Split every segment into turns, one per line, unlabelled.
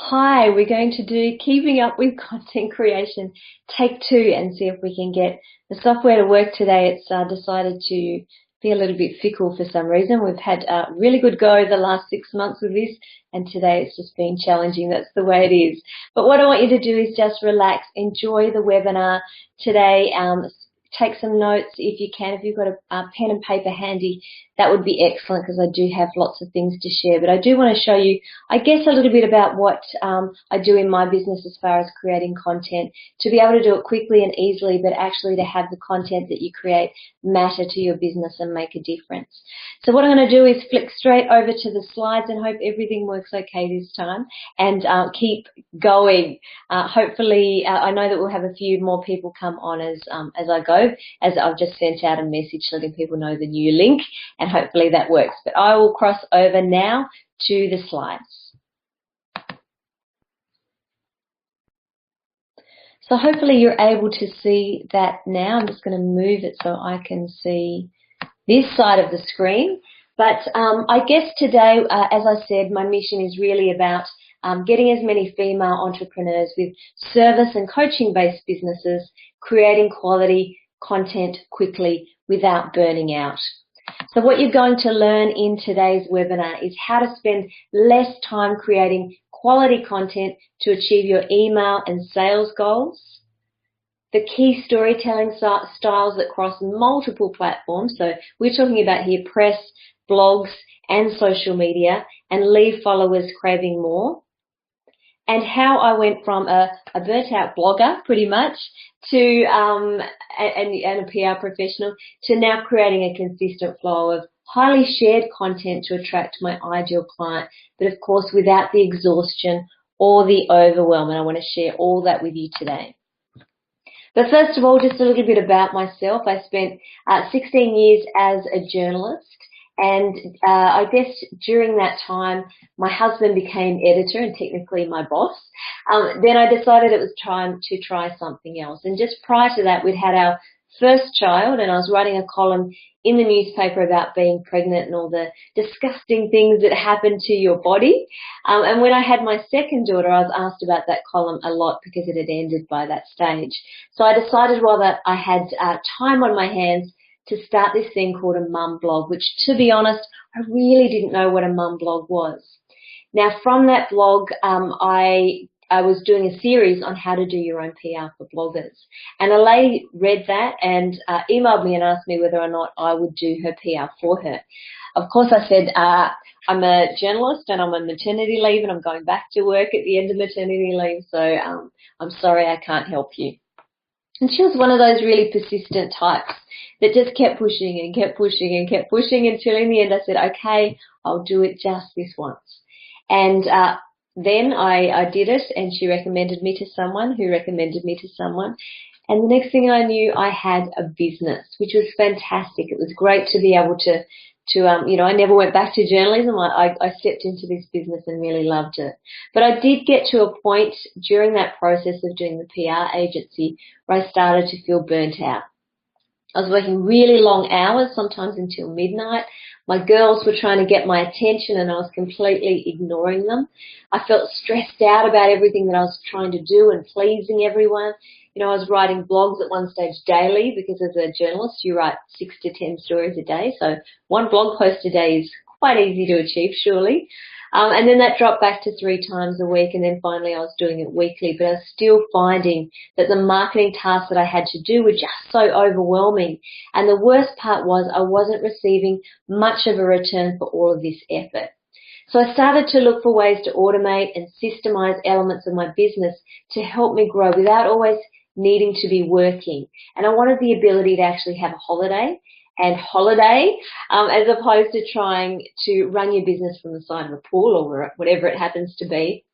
Hi, we're going to do Keeping Up with Content Creation, take 2, and see if we can get the software to work today. It's decided to be a little bit fickle for some reason. We've had a really good go the last 6 months with this, and today it's just been challenging. That's the way it is. But what I want you to do is just relax, enjoy the webinar today. Take some notes if you can. If you've got a pen and paper handy, that would be excellent because I do have lots of things to share. But I do want to show you, I guess, a little bit about what I do in my business as far as creating content, to be able to do it quickly and easily, but actually to have the content that you create matter to your business and make a difference. So what I'm going to do is flick straight over to the slides and hope everything works okay this time, and keep going. Hopefully, I know that we'll have a few more people come on as I go, as I've just sent out a message letting people know the new link, and hopefully that works. But I will cross over now to the slides. So hopefully you're able to see that now. I'm just going to move it so I can see this side of the screen. But I guess today, as I said, my mission is really about getting as many female entrepreneurs with service and coaching-based businesses creating quality content quickly without burning out. So what you're going to learn in today's webinar is how to spend less time creating quality content to achieve your email and sales goals, the key storytelling styles that cross multiple platforms. So we're talking about here press, blogs, and social media, and leave followers craving more. And how I went from a burnt out blogger pretty much to and a PR professional to now creating a consistent flow of highly shared content to attract my ideal client, but of course without the exhaustion or the overwhelm. And I want to share all that with you today. But first of all, just a little bit about myself. I spent 16 years as a journalist. And I guess during that time, my husband became editor and technically my boss. Then I decided it was time to try something else. And just prior to that, we'd had our first child, and I was writing a column in the newspaper about being pregnant and all the disgusting things that happen to your body. And when I had my second daughter, I was asked about that column a lot because it had ended by that stage. So I decided while that I had time on my hands to start this thing called a mum blog, which, to be honest, I really didn't know what a mum blog was. Now, from that blog, I was doing a series on how to do your own PR for bloggers. And a lady read that and emailed me and asked me whether or not I would do her PR for her. Of course, I said, I'm a journalist and I'm on maternity leave and I'm going back to work at the end of maternity leave, so I'm sorry I can't help you. And she was one of those really persistent types that just kept pushing and kept pushing and kept pushing until in the end I said, okay, I'll do it just this once. And then I did it, and she recommended me to someone who recommended me to someone. And the next thing I knew, I had a business, which was fantastic. It was great to be able to I never went back to journalism. I stepped into this business and really loved it. But I did get to a point during that process of doing the PR agency where I started to feel burnt out. I was working really long hours, sometimes until midnight. My girls were trying to get my attention and I was completely ignoring them. I felt stressed out about everything that I was trying to do and pleasing everyone. I was writing blogs at one stage daily because as a journalist you write 6 to 10 stories a day. So one blog post a day is quite easy to achieve, surely. And then that dropped back to 3 times a week, and then finally I was doing it weekly, but I was still finding that the marketing tasks that I had to do were just so overwhelming. And the worst part was I wasn't receiving much of a return for all of this effort. So I started to look for ways to automate and systemize elements of my business to help me grow without always needing to be working. And I wanted the ability to actually have a holiday as opposed to trying to run your business from the side of a pool or whatever it happens to be.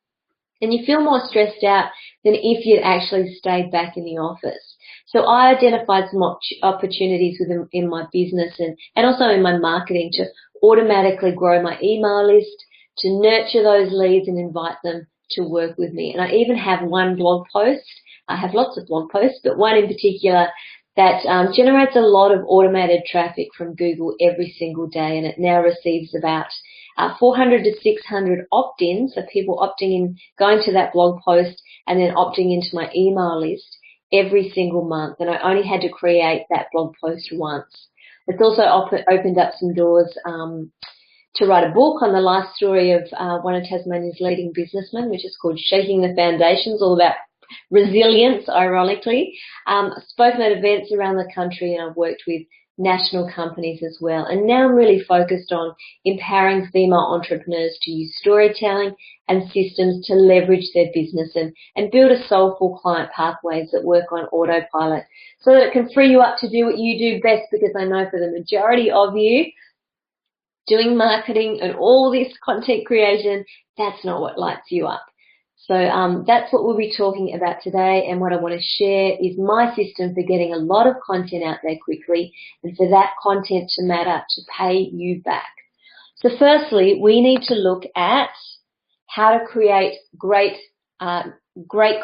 And you feel more stressed out than if you'd actually stayed back in the office. So I identified some opportunities in my business and also in my marketing to automatically grow my email list, to nurture those leads and invite them to work with me. And I even have one blog post. I have lots of blog posts, but one in particular that generates a lot of automated traffic from Google every single day, and it now receives about 400 to 600 opt-ins, so people opting in, going to that blog post and then opting into my email list every single month. And I only had to create that blog post once. It's also opened up some doors to write a book on the life story of one of Tasmania's leading businessmen, which is called Shaking the Foundations, all about resilience, ironically. I've spoken at events around the country, and I've worked with national companies as well. And now I'm really focused on empowering female entrepreneurs to use storytelling and systems to leverage their business and build a soulful client pathways that work on autopilot so that it can free you up to do what you do best, because I know for the majority of you, doing marketing and all this content creation, that's not what lights you up. So that's what we'll be talking about today, and what I want to share is my system for getting a lot of content out there quickly and for that content to matter, to pay you back. So firstly, we need to look at how to create great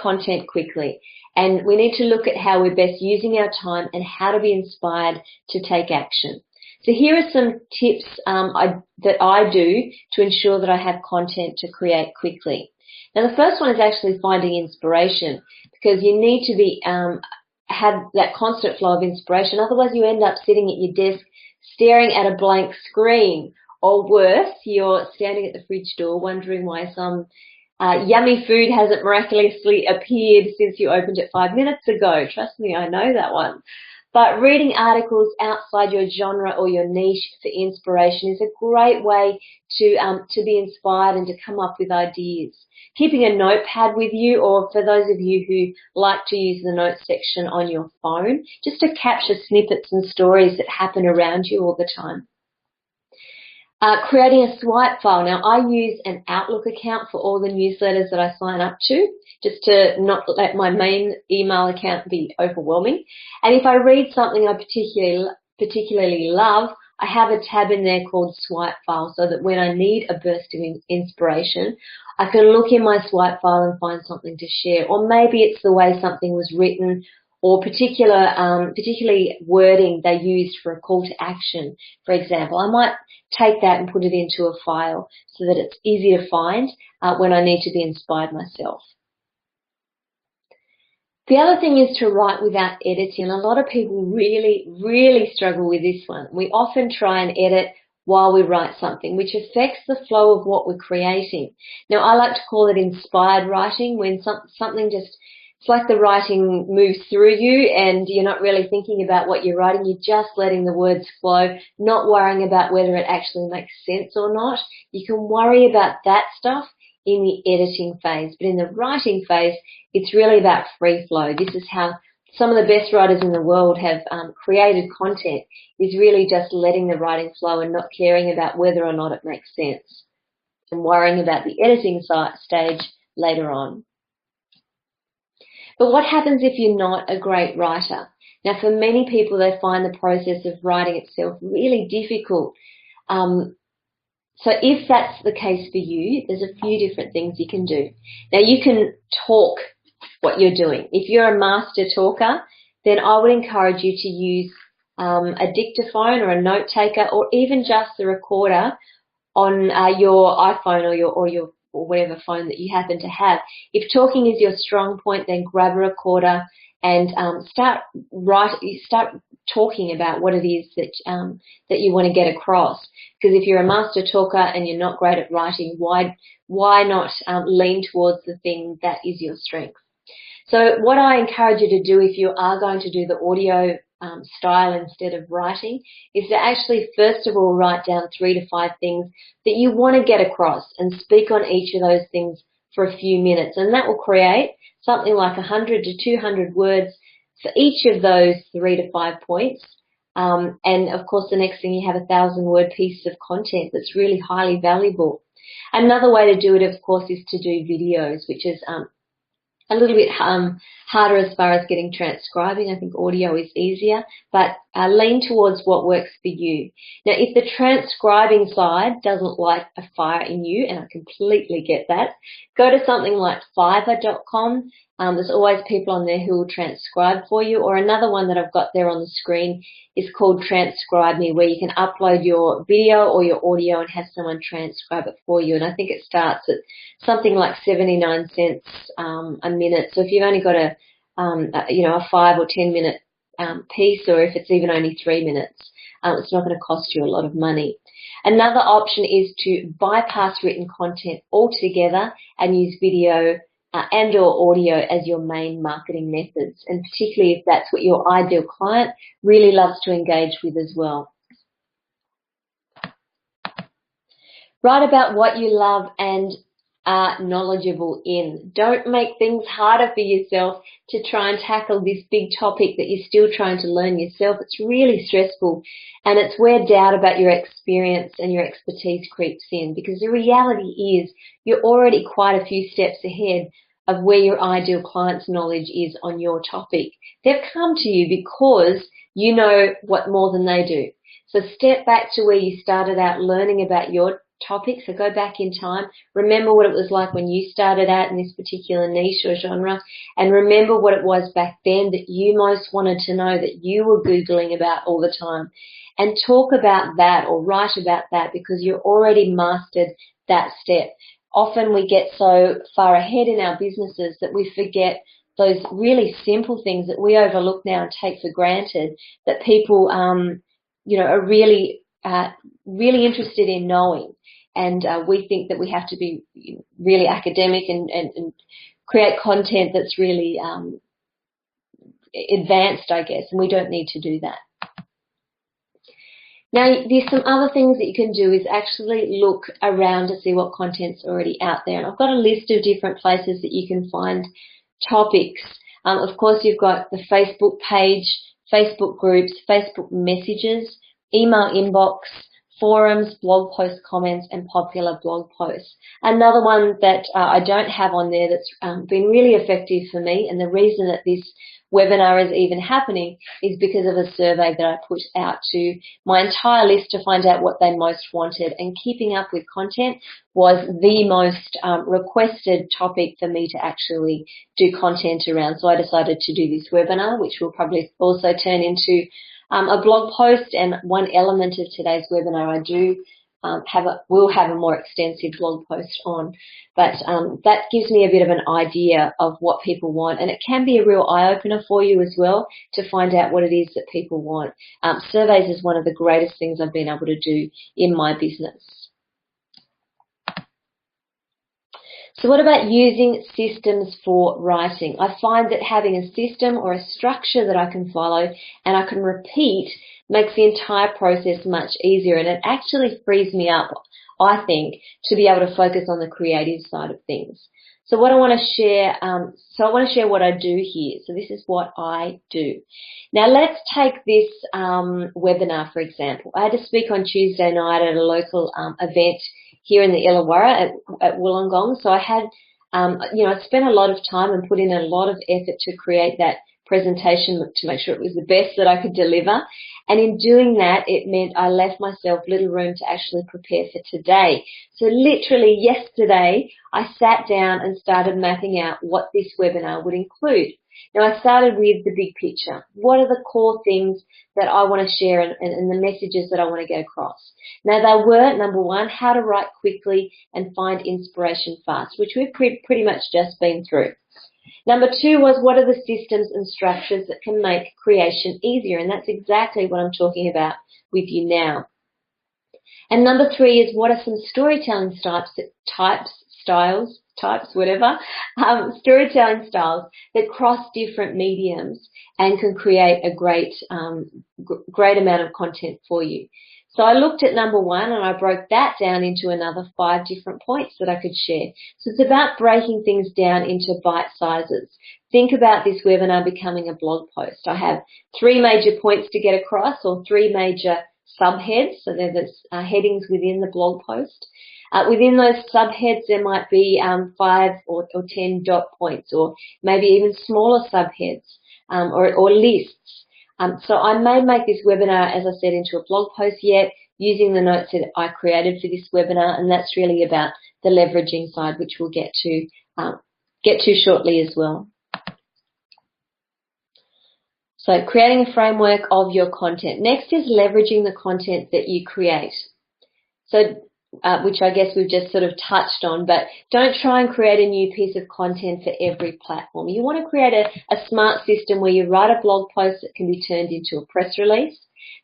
content quickly, and we need to look at how we're best using our time and how to be inspired to take action. So here are some tips that I do to ensure that I have content to create quickly. Now, the first one is actually finding inspiration, because you need to be have that constant flow of inspiration. Otherwise, you end up sitting at your desk staring at a blank screen, or worse, you're standing at the fridge door wondering why some yummy food hasn't miraculously appeared since you opened it 5 minutes ago. Trust me, I know that one. But reading articles outside your genre or your niche for inspiration is a great way to be inspired and to come up with ideas. Keeping a notepad with you, or for those of you who like to use the notes section on your phone, just to capture snippets and stories that happen around you all the time. Creating a swipe file. Now, I use an Outlook account for all the newsletters that I sign up to, just to not let my main email account be overwhelming. And if I read something I particularly love, I have a tab in there called Swipe File, so that when I need a burst of inspiration, I can look in my swipe file and find something to share. Or maybe it's the way something was written, or particularly wording they used for a call to action, for example. I might take that and put it into a file so that it's easy to find when I need to be inspired myself. The other thing is to write without editing. A lot of people really, really struggle with this one. We often try and edit while we write something, which affects the flow of what we're creating. Now, I like to call it inspired writing, when something just, it's like the writing moves through you and you're not really thinking about what you're writing. You're just letting the words flow, not worrying about whether it actually makes sense or not. You can worry about that stuff in the editing phase, but in the writing phase, it's really about free flow. This is how some of the best writers in the world have created content, is really just letting the writing flow and not caring about whether or not it makes sense, and worrying about the editing stage later on. But what happens if you're not a great writer? Now, for many people, they find the process of writing itself really difficult. So if that's the case for you, there's a few different things you can do. Now, you can talk what you're doing. If you're a master talker, then I would encourage you to use a dictaphone or a note taker, or even just the recorder on your iPhone or whatever phone that you happen to have. If talking is your strong point, then grab a recorder and start talking about what it is that you want to get across. Because if you're a master talker and you're not great at writing, why not lean towards the thing that is your strength? So what I encourage you to do, if you are going to do the audio style instead of writing, is to actually first of all write down 3 to 5 things that you want to get across and speak on each of those things for a few minutes, and that will create something like 100 to 200 words for each of those 3 to 5 points. And of course, the next thing, you have a 1,000-word piece of content that's really highly valuable. Another way to do it, of course, is to do videos, which is a little bit harder as far as getting transcribing. I think audio is easier, but lean towards what works for you. Now, if the transcribing side doesn't light a fire in you, and I completely get that, go to something like Fiverr.com. There's always people on there who will transcribe for you, or another one that I've got there on the screen is called Transcribe Me, where you can upload your video or your audio and have someone transcribe it for you. And I think it starts at something like 79 cents a minute. So if you've only got a 5 or 10 minute piece, or if it's even only 3 minutes, it's not going to cost you a lot of money. Another option is to bypass written content altogether and use video and or audio as your main marketing methods, and particularly if that's what your ideal client really loves to engage with as well. Write about what you love and are knowledgeable in. Don't make things harder for yourself to try and tackle this big topic that you're still trying to learn yourself. It's really stressful, and it's where doubt about your experience and your expertise creeps in, because the reality is you're already quite a few steps ahead of where your ideal client's knowledge is on your topic. They've come to you because you know what more than they do. So step back to where you started out learning about your topic. So go back in time. Remember what it was like when you started out in this particular niche or genre, and remember what it was back then that you most wanted to know, that you were Googling about all the time. And talk about that or write about that, because you're already mastered that step. Often we get so far ahead in our businesses that we forget those really simple things that we overlook now and take for granted, that people, are really interested in knowing. And we think that we have to be really academic and create content that's really advanced, I guess, and we don't need to do that. Now, there's some other things that you can do is actually look around to see what content's already out there. And I've got a list of different places that you can find topics. Of course, you've got the Facebook page, Facebook groups, Facebook messages, email inbox, forums, blog post comments, and popular blog posts. Another one that I don't have on there that's been really effective for me, and the reason that this webinar is even happening is because of a survey that I put out to my entire list to find out what they most wanted, and keeping up with content was the most requested topic for me to actually do content around. So I decided to do this webinar, which will probably also turn into a blog post, and one element of today's webinar I do will have a more extensive blog post on. But that gives me a bit of an idea of what people want, and it can be a real eye-opener for you as well to find out what it is that people want. Surveys is one of the greatest things I've been able to do in my business. So what about using systems for writing? I find that having a system or a structure that I can follow and I can repeat makes the entire process much easier, and it actually frees me up, I think, to be able to focus on the creative side of things. So what I want to share, what I do here. So this is what I do. Now let's take this webinar, for example. I had to speak on Tuesday night at a local event here in the Illawarra at Wollongong. So I had, I spent a lot of time and put in a lot of effort to create that presentation to make sure it was the best that I could deliver. And in doing that, it meant I left myself little room to actually prepare for today. So literally yesterday, I sat down and started mapping out what this webinar would include. Now, I started with the big picture. What are the core things that I want to share and the messages that I want to get across? Now, they were, number one, how to write quickly and find inspiration fast, which we've pretty much just been through. Number two was, what are the systems and structures that can make creation easier? And that's exactly what I'm talking about with you now. And number three is, what are some storytelling storytelling styles that cross different mediums and can create a great amount of content for you. So I looked at number one and I broke that down into another 5 different points that I could share. So it's about breaking things down into bite sizes. Think about this webinar becoming a blog post. I have 3 major points to get across, or 3 major subheads. So they're the headings within the blog post. Within those subheads, there might be 5 or 10 dot points, or maybe even smaller subheads or lists. So I may make this webinar, as I said, into a blog post yet, using the notes that I created for this webinar, and that's really about the leveraging side, which we'll get to shortly as well. So creating a framework of your content. Next is leveraging the content that you create. So, which I guess we've just sort of touched on, but don't try and create a new piece of content for every platform. You want to create a smart system where you write a blog post that can be turned into a press release.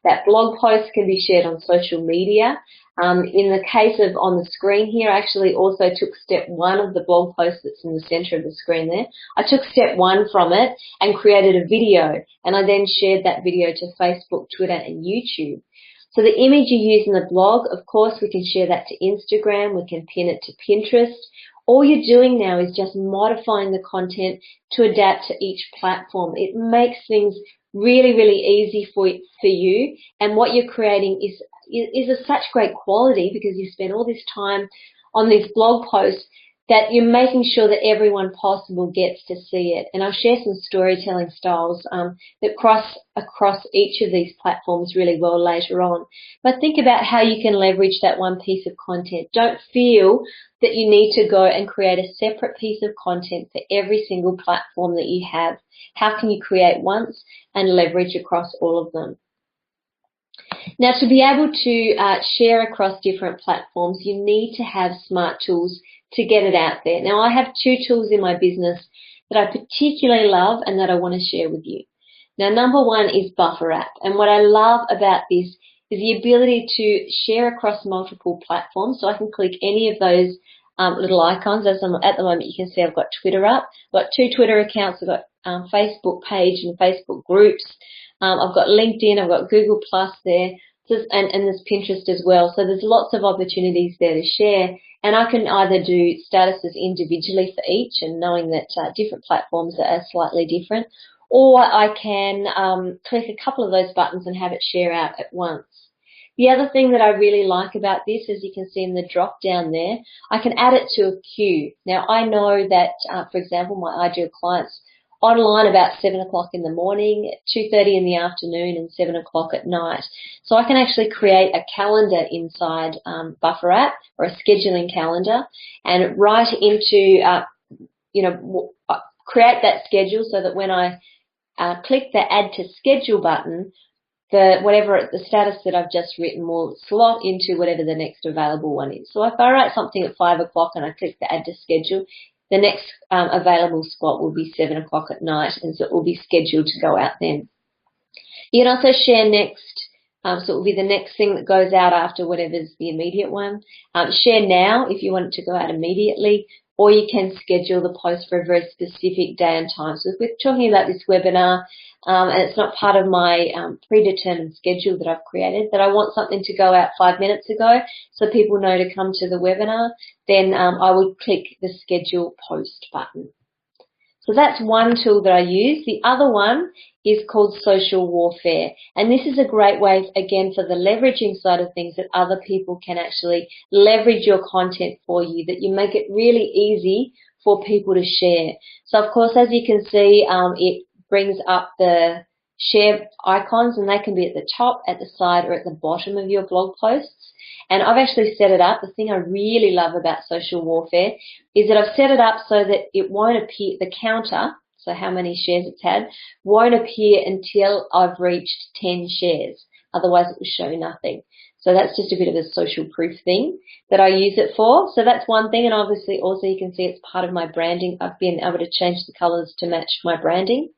That blog post can be shared on social media. In the case of on the screen here, I actually also took step 1 of the blog post that's in the center of the screen there. I took step 1 from it and created a video, and I then shared that video to Facebook, Twitter, and YouTube. So the image you use in the blog, of course, we can share that to Instagram, we can pin it to Pinterest. All you're doing now is just modifying the content to adapt to each platform. It makes things really, really easy for you, and what you're creating is of such great quality because you spend all this time on this blog post that you're making sure that everyone possible gets to see it. And I'll share some storytelling styles that cross across each of these platforms really well later on. But think about how you can leverage that one piece of content. Don't feel that you need to go and create a separate piece of content for every single platform that you have. How can you create once and leverage across all of them? Now, to be able to share across different platforms, you need to have smart tools to get it out there. Now, I have 2 tools in my business that I particularly love and that I want to share with you. Now, number 1 is Buffer app, and what I love about this is the ability to share across multiple platforms. So I can click any of those little icons. As at the moment, you can see I've got Twitter up. I've got 2 Twitter accounts. I've got Facebook page and Facebook groups. I've got LinkedIn. I've got Google Plus there, and there's Pinterest as well. So there's lots of opportunities there to share. And I can either do statuses individually for each, and knowing that different platforms are slightly different, or I can click a couple of those buttons and have it share out at once. The other thing that I really like about this, as you can see in the drop down there, I can add it to a queue. Now, I know that, for example, my ideal clients online about 7 o'clock in the morning, 2:30 in the afternoon, and 7 o'clock at night. So I can actually create a calendar inside Buffer app, or a scheduling calendar, and write into, create that schedule so that when I click the Add to Schedule button, the status that I've just written will slot into whatever the next available one is. So if I write something at 5 o'clock and I click the Add to Schedule, the next available spot will be 7 o'clock at night, and so it will be scheduled to go out then. You can also share next, so it will be the next thing that goes out after whatever's the immediate one. Share now if you want it to go out immediately, or you can schedule the post for a very specific day and time. So if we're talking about this webinar, and it's not part of my predetermined schedule that I've created, that I want something to go out 5 minutes ago so people know to come to the webinar, then I would click the Schedule Post button. So that's one tool that I use. The other one is called Social Warfare, and this is a great way, again, for the leveraging side of things, that other people can actually leverage your content for you, that you make it really easy for people to share. So, of course, as you can see, it brings up the share icons, and they can be at the top, at the side, or at the bottom of your blog posts. And I've actually set it up. The thing I really love about Social Warfare is that I've set it up so that it won't appear, the counter, so how many shares it's had, won't appear until I've reached 10 shares. Otherwise it will show nothing. So that's just a bit of a social proof thing that I use it for. So that's one thing, and obviously also you can see it's part of my branding. I've been able to change the colors to match my branding.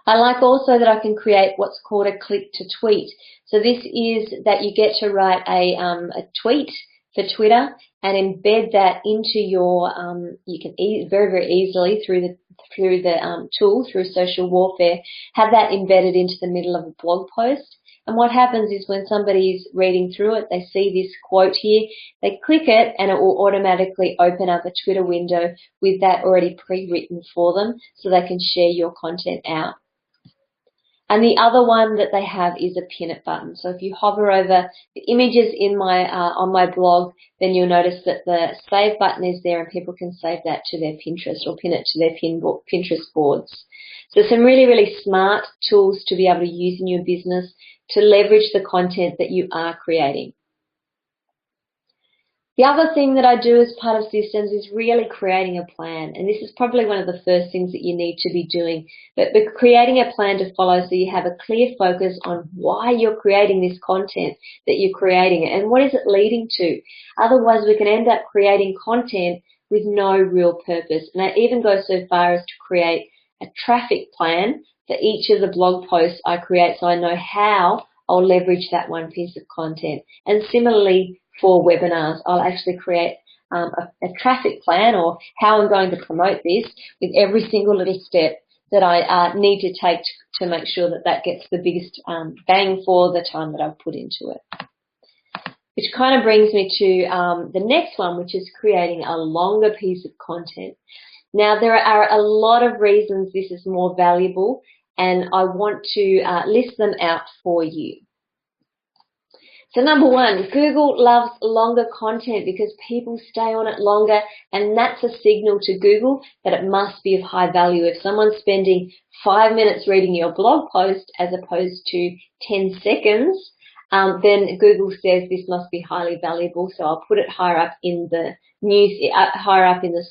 I like also that I can create what's called a click to tweet. So this is that you get to write a tweet for Twitter and embed that into your, you can very, very easily through the tool, through Social Warfare, have that embedded into the middle of a blog post. And what happens is when somebody's reading through it, they see this quote here, they click it and it will automatically open up a Twitter window with that already pre-written for them so they can share your content out. And the other one that they have is a pin it button. So if you hover over the images in my on my blog, then you'll notice that the save button is there and people can save that to their Pinterest or pin it to their Pinterest boards. So some really, really smart tools to be able to use in your business to leverage the content that you are creating. The other thing that I do as part of systems is really creating a plan. And this is probably one of the first things that you need to be doing. But creating a plan to follow so you have a clear focus on why you're creating this content that you're creating and what is it leading to. Otherwise, we can end up creating content with no real purpose. And I even go so far as to create a traffic plan for each of the blog posts I create so I know how I'll leverage that one piece of content. And similarly, for webinars, I'll actually create a traffic plan or how I'm going to promote this with every single little step that I need to take to make sure that that gets the biggest bang for the time that I've put into it. Which kind of brings me to the next one, which is creating a longer piece of content. Now, there are a lot of reasons this is more valuable, and I want to list them out for you. So number one, Google loves longer content because people stay on it longer, and that's a signal to Google that it must be of high value. If someone's spending 5 minutes reading your blog post as opposed to 10 seconds, then Google says this must be highly valuable. So I'll put it higher up in the higher up in the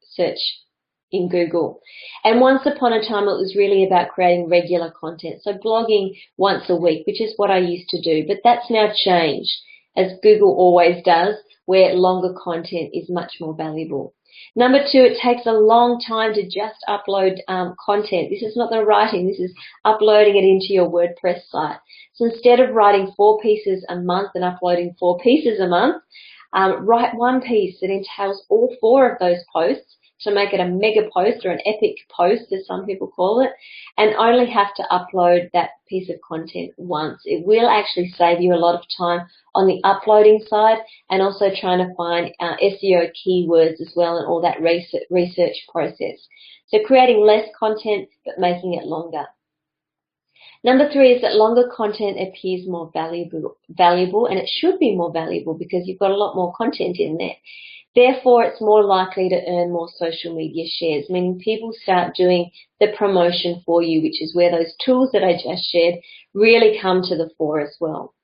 search in Google. And once upon a time, it was really about creating regular content. So blogging once a week, which is what I used to do. But that's now changed, as Google always does, where longer content is much more valuable. Number two, it takes a long time to just upload content. This is not the writing, this is uploading it into your WordPress site. So instead of writing 4 pieces a month and uploading 4 pieces a month, write one piece that entails all 4 of those posts to make it a mega post or an epic post, as some people call it, and only have to upload that piece of content once. It will actually save you a lot of time on the uploading side and also trying to find SEO keywords as well and all that research process. So creating less content but making it longer. Number 3 is that longer content appears more valuable, and it should be more valuable because you've got a lot more content in there. Therefore, it's more likely to earn more social media shares, meaning people start doing the promotion for you, which is where those tools that I just shared really come to the fore as well.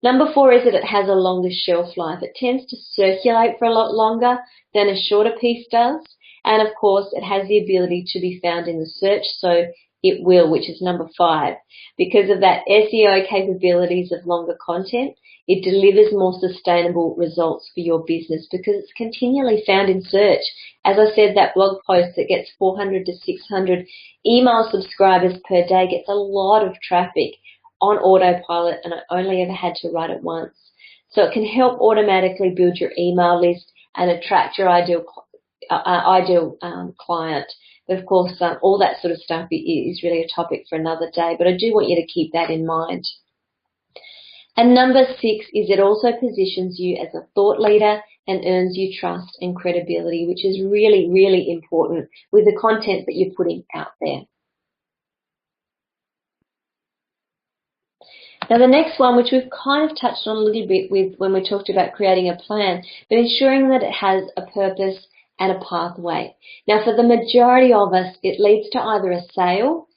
Number 4 is that it has a longer shelf life. It tends to circulate for a lot longer than a shorter piece does. And of course, it has the ability to be found in the search, so it will, which is number 5. Because of that SEO capabilities of longer content, it delivers more sustainable results for your business because it's continually found in search. As I said, that blog post that gets 400 to 600 email subscribers per day gets a lot of traffic on autopilot, and I only ever had to write it once. So it can help automatically build your email list and attract your ideal client. But of course, all that sort of stuff is really a topic for another day, but I do want you to keep that in mind. And number 6 is it also positions you as a thought leader and earns you trust and credibility, which is really, really important with the content that you're putting out there. Now the next one, which we've kind of touched on a little bit with when we talked about creating a plan, but ensuring that it has a purpose and a pathway. Now for the majority of us, it leads to either a sale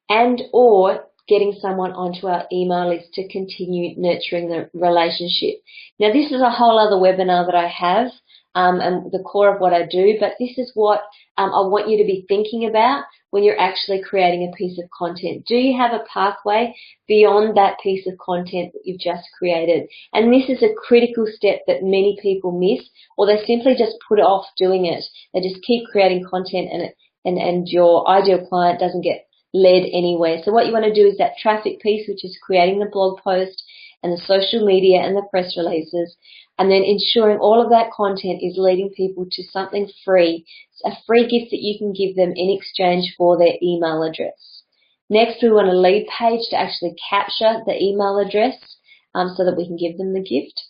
and or getting someone onto our email list to continue nurturing the relationship. Now this is a whole other webinar that I have and the core of what I do, but this is what I want you to be thinking about when you're actually creating a piece of content. Do you have a pathway beyond that piece of content that you've just created? And this is a critical step that many people miss, or they simply just put off doing it. They just keep creating content and your ideal client doesn't get led anywhere. So what you want to do is that traffic piece, which is creating the blog post and the social media and the press releases, and then ensuring all of that content is leading people to something free, a free gift that you can give them in exchange for their email address. Next, we want a lead page to actually capture the email address so that we can give them the gift.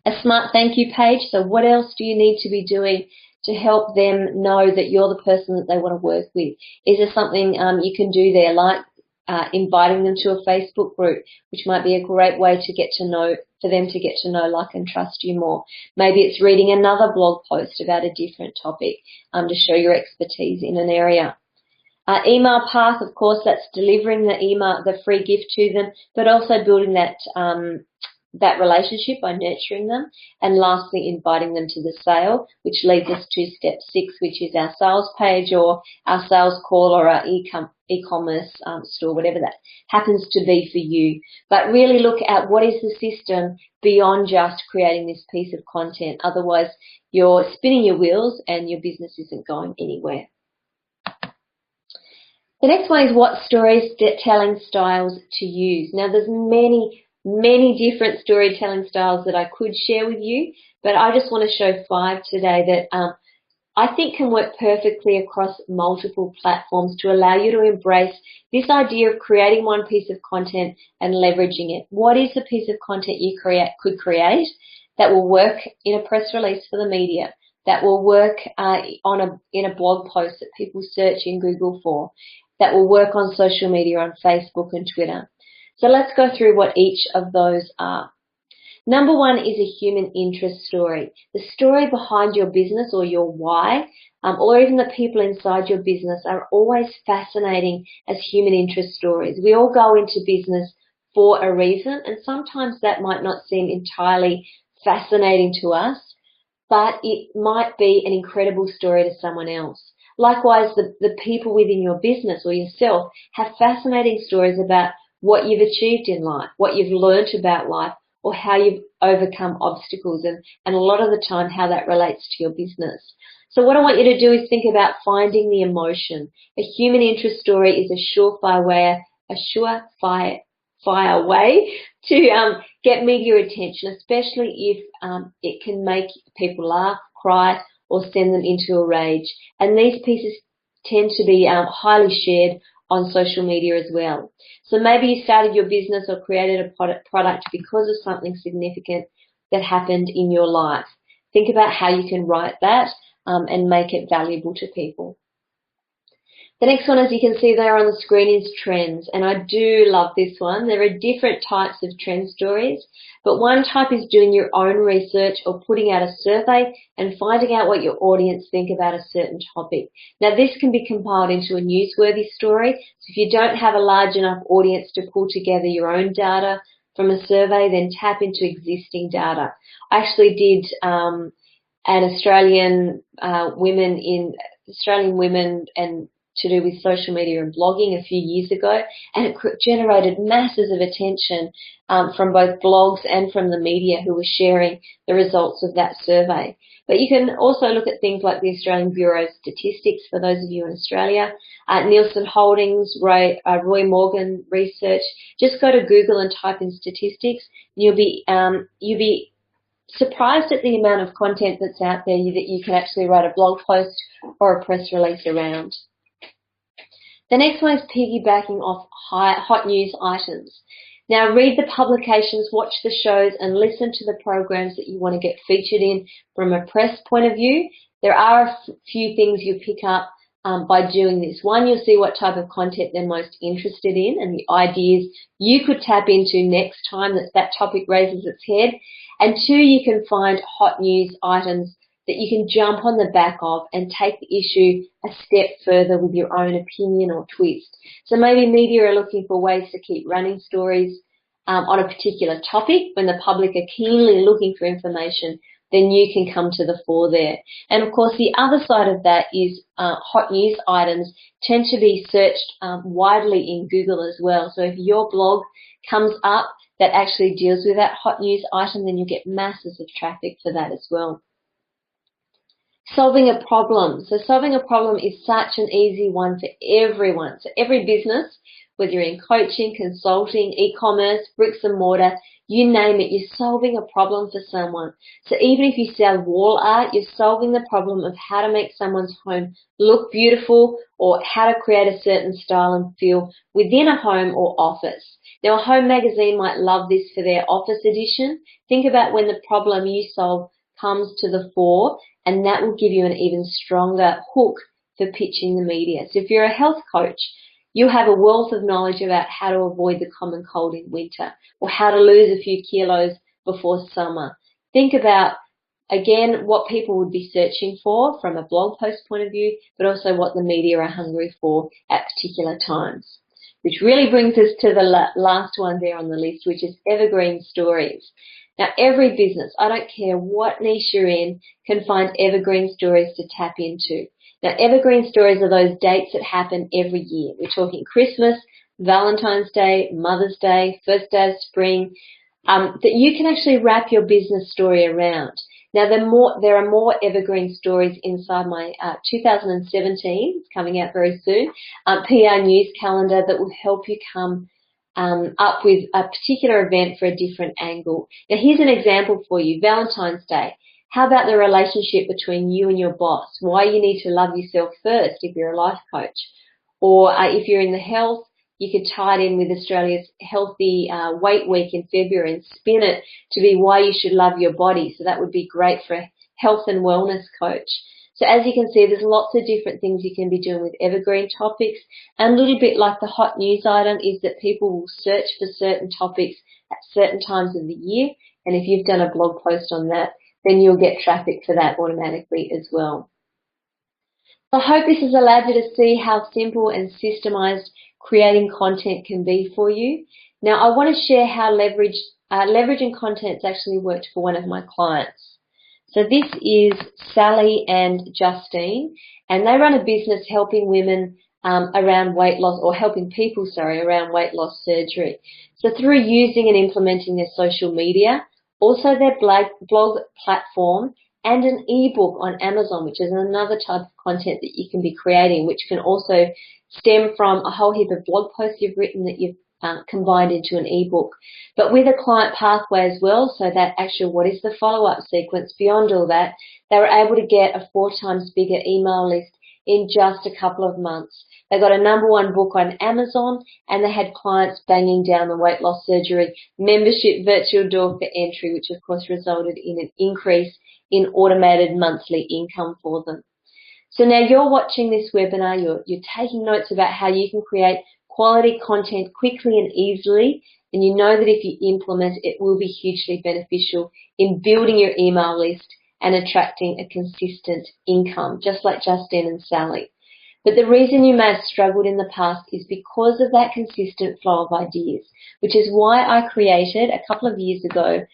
A smart thank you page. So what else do you need to be doing to help them know that you're the person that they want to work with? Is there something you can do there, like inviting them to a Facebook group, which might be a great way to get to know, for them to get to know, like, and trust you more. Maybe it's reading another blog post about a different topic to show your expertise in an area. Email path, of course, that's delivering the email, the free gift to them, but also building that that relationship by nurturing them. And lastly, inviting them to the sale, which leads us to step 6, which is our sales page or our sales call or our e-commerce store, whatever that happens to be for you. But really look at what is the system beyond just creating this piece of content. Otherwise, you're spinning your wheels and your business isn't going anywhere. The next one is what storytelling styles to use. Now, there's many different storytelling styles that I could share with you, but I just want to show 5 today that I think can work perfectly across multiple platforms to allow you to embrace this idea of creating one piece of content and leveraging it. What is the piece of content you could create that will work in a press release for the media, that will work in a blog post that people search in Google for, that will work on social media, on Facebook and Twitter? So let's go through what each of those are. Number 1 is a human interest story. The story behind your business or your why, or even the people inside your business are always fascinating as human interest stories. We all go into business for a reason, and sometimes that might not seem entirely fascinating to us, but it might be an incredible story to someone else. Likewise, the people within your business or yourself have fascinating stories about what you've achieved in life, what you've learnt about life, or how you've overcome obstacles, and a lot of the time how that relates to your business. So what I want you to do is think about finding the emotion. A human interest story is a surefire way to get media attention, especially if it can make people laugh, cry, or send them into a rage. And these pieces tend to be highly shared on social media as well. So maybe you started your business or created a product because of something significant that happened in your life. Think about how you can write that and make it valuable to people. The next one, as you can see there on the screen, is trends, and I do love this one. There are different types of trend stories, but one type is doing your own research or putting out a survey and finding out what your audience think about a certain topic. Now, this can be compiled into a newsworthy story, so if you don't have a large enough audience to pull together your own data from a survey, then tap into existing data. I actually did an Australian women and to do with social media and blogging a few years ago, and it generated masses of attention from both blogs and from the media who were sharing the results of that survey. But you can also look at things like the Australian Bureau of Statistics, for those of you in Australia, Nielsen Holdings, Roy Morgan Research. Just go to Google and type in statistics. You'll be surprised at the amount of content that's out there that you can actually write a blog post or a press release around. The next one is piggybacking off hot news items. Now, read the publications, watch the shows, and listen to the programs that you want to get featured in from a press point of view. There are a few things you pick up by doing this. One, you'll see what type of content they're most interested in and the ideas you could tap into next time that topic raises its head. And 2, you can find hot news items that you can jump on the back of and take the issue a step further with your own opinion or twist. So maybe media are looking for ways to keep running stories on a particular topic when the public are keenly looking for information, then you can come to the fore there. And of course, the other side of that is hot news items tend to be searched widely in Google as well. So if your blog comes up that actually deals with that hot news item, then you get masses of traffic for that as well. Solving a problem. So solving a problem is such an easy one for everyone. So every business, whether you're in coaching, consulting, e-commerce, bricks and mortar, you name it, you're solving a problem for someone. So even if you sell wall art, you're solving the problem of how to make someone's home look beautiful or how to create a certain style and feel within a home or office. Now, a home magazine might love this for their office edition. Think about when the problem you solve comes to the fore, and that will give you an even stronger hook for pitching the media. So if you're a health coach, you'll have a wealth of knowledge about how to avoid the common cold in winter or how to lose a few kilos before summer. Think about, again, what people would be searching for from a blog post point of view, but also what the media are hungry for at particular times. Which really brings us to the last one there on the list, which is evergreen stories. Now, every business, I don't care what niche you're in, can find evergreen stories to tap into. Now, evergreen stories are those dates that happen every year. We're talking Christmas, Valentine's Day, Mother's Day, first day of spring, that you can actually wrap your business story around. Now, there are more evergreen stories inside my 2017, it's coming out very soon, PR news calendar that will help you come up with a particular event for a different angle. Now, here's an example for you, Valentine's Day. How about the relationship between you and your boss? Why you need to love yourself first if you're a life coach. Or if you're in the health, you could tie it in with Australia's Healthy Weight Week in February and spin it to be why you should love your body. So that would be great for a health and wellness coach. So as you can see, there's lots of different things you can be doing with evergreen topics. And a little bit like the hot news item is that people will search for certain topics at certain times of the year. And if you've done a blog post on that, then you'll get traffic for that automatically as well. I hope this has allowed you to see how simple and systemized creating content can be for you. Now, I want to share how leveraging content's actually worked for one of my clients. So this is Sally and Justine, and they run a business helping women around weight loss, or helping people, around weight loss surgery. So through using and implementing their social media, also their blog platform, and an ebook on Amazon, which is another type of content that you can be creating, which can also stem from a whole heap of blog posts you've written that you've combined into an ebook. But with a client pathway as well, so that actual what is the follow-up sequence beyond all that, they were able to get a 4 times bigger email list in just a couple of months. They got a #1 book on Amazon, and they had clients banging down the weight loss surgery membership virtual door for entry, which of course resulted in an increase in automated monthly income for them. So now you're watching this webinar, you're taking notes about how you can create quality content quickly and easily, and you know that if you implement it will be hugely beneficial in building your email list and attracting a consistent income, just like Justine and Sally. But the reason you may have struggled in the past is because of that consistent flow of ideas, which is why I created a couple of years ago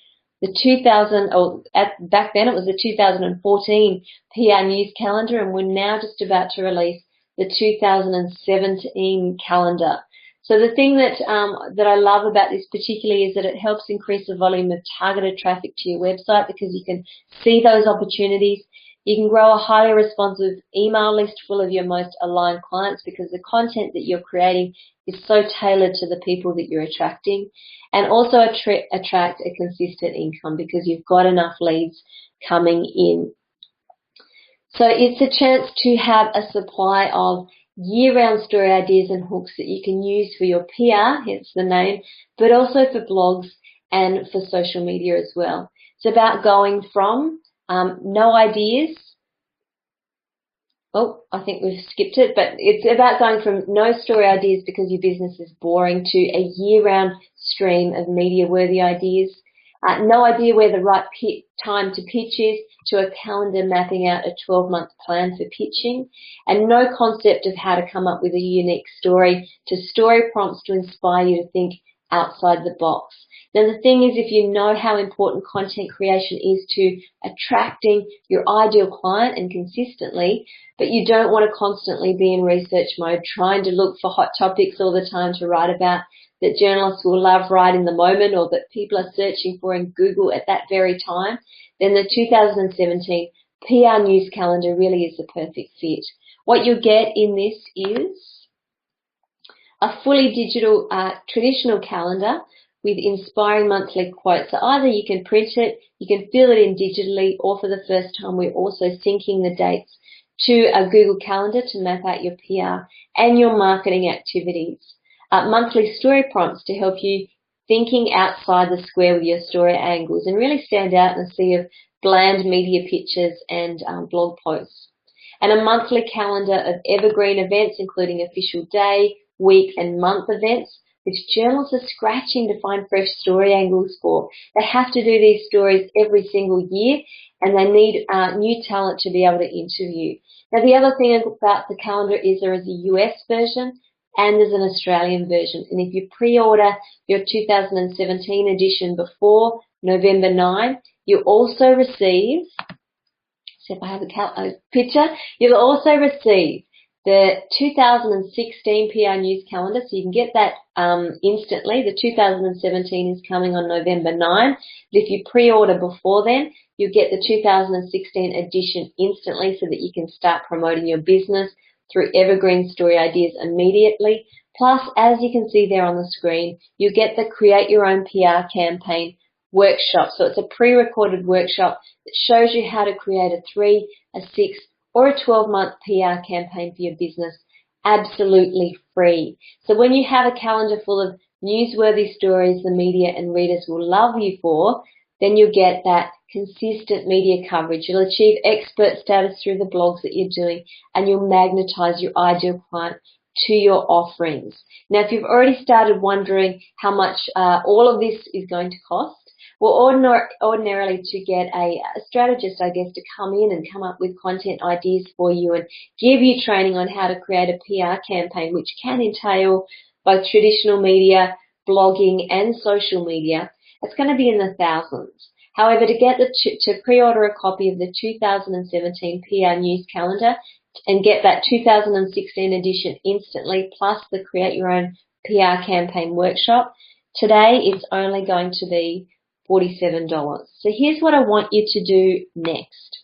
back then it was the 2014 PR news calendar, and we're now just about to release the 2017 calendar. So the thing that I love about this particularly is that it helps increase the volume of targeted traffic to your website, because you can see those opportunities. You can grow a highly responsive email list full of your most aligned clients, because the content that you're creating is so tailored to the people that you're attracting, and also attract a consistent income because you've got enough leads coming in. So it's a chance to have a supply of year-round story ideas and hooks that you can use for your PR, hence the name, but also for blogs and for social media as well. It's about going from no ideas. Oh, I think we've skipped it, but it's about going from no story ideas because your business is boring to a year-round stream of media-worthy ideas. No idea where the right time to pitch is, to a calendar mapping out a 12-month plan for pitching, and no concept of how to come up with a unique story, to story prompts to inspire you to think outside the box. Now, the thing is, if you know how important content creation is to attracting your ideal client and consistently, but you don't want to constantly be in research mode trying to look for hot topics all the time to write about that journalists will love right in the moment, or that people are searching for in Google at that very time, then the 2017 PR news calendar really is the perfect fit. What you'll get in this is a fully digital traditional calendar with inspiring monthly quotes. So either you can print it, you can fill it in digitally, or for the first time we're also syncing the dates to a Google Calendar to map out your PR and your marketing activities. Monthly story prompts to help you thinking outside the square with your story angles and really stand out in a sea of bland media pictures and blog posts. And a monthly calendar of evergreen events, including official day, week, and month events, which journalists are scratching to find fresh story angles for. They have to do these stories every single year, and they need new talent to be able to interview. Now, the other thing about the calendar is there is a US version and there's an Australian version. And if you pre-order your 2017 edition before November 9, you also receive, so if I have a picture, you'll also receive the 2016 PR News Calendar, so you can get that instantly. The 2017 is coming on November 9. But if you pre-order before then, you'll get the 2016 edition instantly so that you can start promoting your business through evergreen story ideas immediately. Plus, as you can see there on the screen, you get the Create Your Own PR Campaign workshop. So it's a pre-recorded workshop that shows you how to create a 3, a 6, or a 12-month PR campaign for your business, absolutely free. So when you have a calendar full of newsworthy stories the media and readers will love you for, then you'll get that consistent media coverage. You'll achieve expert status through the blogs that you're doing, and you'll magnetize your ideal client to your offerings. Now, if you've already started wondering how much all of this is going to cost, well, ordinarily to get a strategist, I guess, to come in and come up with content ideas for you and give you training on how to create a PR campaign, which can entail both traditional media, blogging, and social media, it's going to be in the thousands. However, to pre-order a copy of the 2017 PR News Calendar and get that 2016 edition instantly, plus the Create Your Own PR Campaign workshop, today it's only going to be $47. So here's what I want you to do next.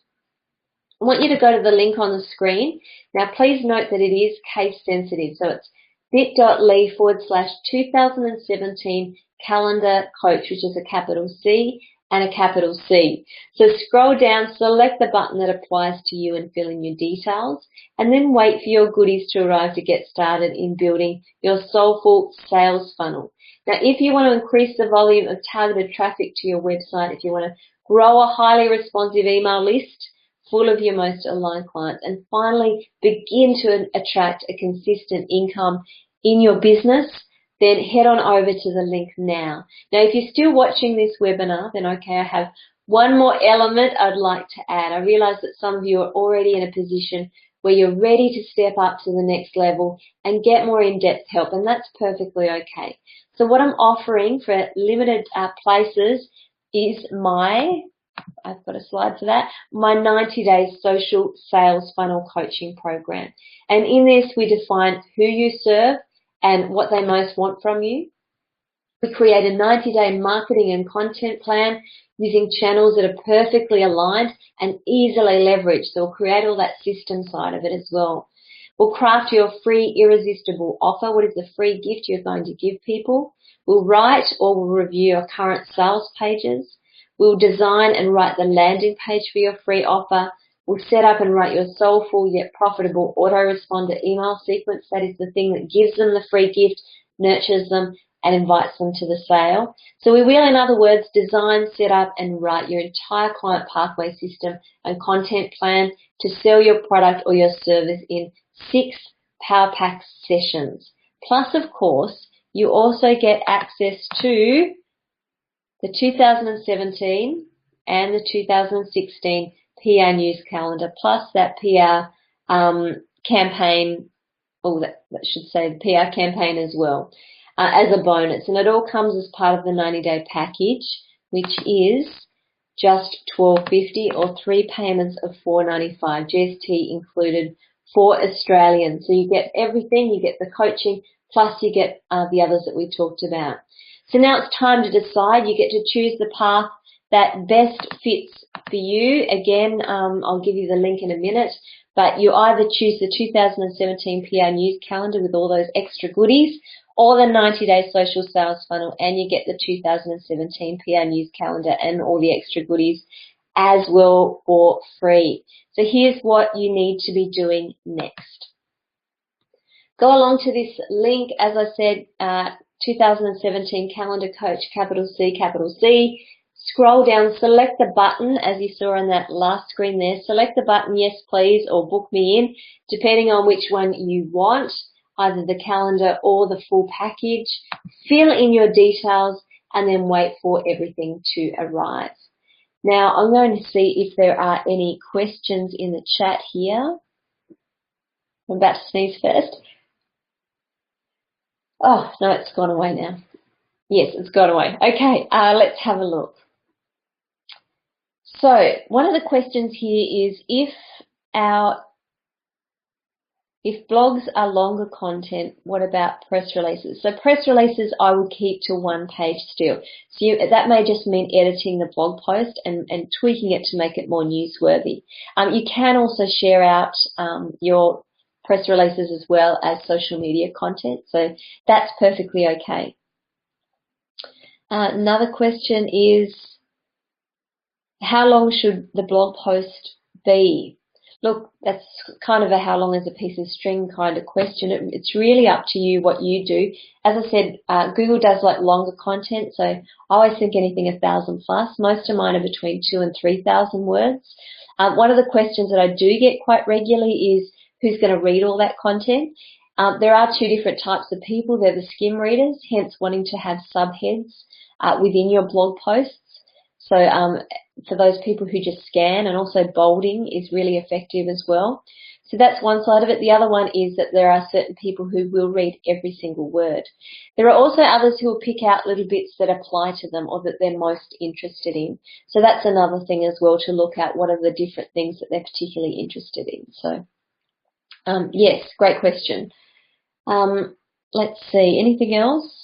I want you to go to the link on the screen. Now please note that it is case sensitive. So it's bit.ly/2017 calendar coach, which is a capital C and a capital C. So scroll down, select the button that applies to you and fill in your details, and then wait for your goodies to arrive to get started in building your soulful sales funnel. Now, if you want to increase the volume of targeted traffic to your website, if you want to grow a highly responsive email list full of your most aligned clients, and finally begin to attract a consistent income in your business, then head on over to the link now. Now, if you're still watching this webinar, then okay, I have one more element I'd like to add. I realize that some of you are already in a position where you're ready to step up to the next level and get more in-depth help, and that's perfectly okay. So what I'm offering for limited places is I've got a slide for that, my 90-day social sales funnel coaching program. And in this, we define who you serve and what they most want from you. We create a 90-day marketing and content plan using channels that are perfectly aligned and easily leveraged. So we'll create all that system side of it as well. We'll craft your free irresistible offer. What is the free gift you're going to give people? We'll write or we'll review your current sales pages. We'll design and write the landing page for your free offer. We'll set up and write your soulful yet profitable autoresponder email sequence. That is the thing that gives them the free gift, nurtures them, and invites them to the sale. So we will, in other words, design, set up, and write your entire client pathway system and content plan to sell your product or your service in 6 Power Pack sessions. Plus, of course, you also get access to the 2017 and the 2016 PR News Calendar, plus that PR campaign, or that should say the PR campaign as well, as a bonus. And it all comes as part of the 90-day package, which is just $12.50 or 3 payments of $4.95, GST included for Australians. So you get everything, you get the coaching, plus you get the others that we talked about. So now it's time to decide. You get to choose the path that best fits for you. Again, I'll give you the link in a minute, but you either choose the 2017 PR News Calendar with all those extra goodies, or the 90-day social sales funnel, and you get the 2017 PR news calendar and all the extra goodies as well for free. So here's what you need to be doing next. Go along to this link, as I said, 2017 calendar coach, capital C, capital C. Scroll down, select the button, as you saw on that last screen there. Select the button, yes please, or book me in, depending on which one you want, either the calendar or the full package. Fill in your details and then wait for everything to arrive. Now, I'm going to see if there are any questions in the chat here. I'm about to sneeze first. Oh, no, it's gone away now. Yes, it's gone away. Okay, let's have a look. So, one of the questions here is if blogs are longer content, what about press releases? So press releases I would keep to one page still. So that may just mean editing the blog post and tweaking it to make it more newsworthy. You can also share out your press releases as well as social media content, so that's perfectly okay. Another question is, how long should the blog post be? Look, that's kind of a how long is a piece of string kind of question. It's really up to you what you do. As I said, Google does like longer content, so I always think anything 1,000 plus. Most of mine are between 2,000 and 3,000 words. One of the questions that I do get quite regularly is who's going to read all that content. There are two different types of people. They're the skim readers, hence wanting to have subheads within your blog posts. So for those people who just scan, and also bolding is really effective as well. So that's one side of it. The other one is that there are certain people who will read every single word. There are also others who will pick out little bits that apply to them or that they're most interested in. So that's another thing as well to look at, what are the different things that they're particularly interested in. So yes, great question. Let's see, anything else?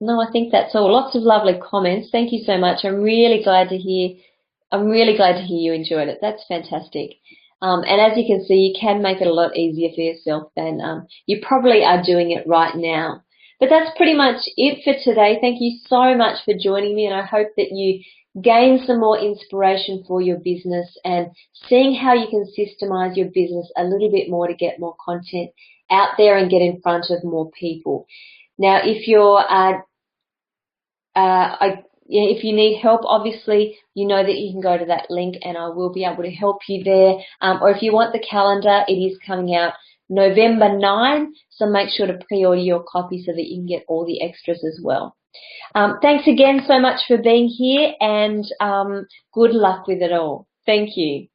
No, I think that's all. Lots of lovely comments. Thank you so much. I'm really glad to hear you enjoyed it. That's fantastic. And as you can see, you can make it a lot easier for yourself than you probably are doing it right now. But that's pretty much it for today. Thank you so much for joining me, and I hope that you gain some more inspiration for your business and seeing how you can systemize your business a little bit more to get more content out there and get in front of more people. Now, if you're if you need help, obviously, you know that you can go to that link and I will be able to help you there. Or if you want the calendar, it is coming out November 9, so make sure to pre-order your copy so that you can get all the extras as well. Thanks again so much for being here, and good luck with it all. Thank you.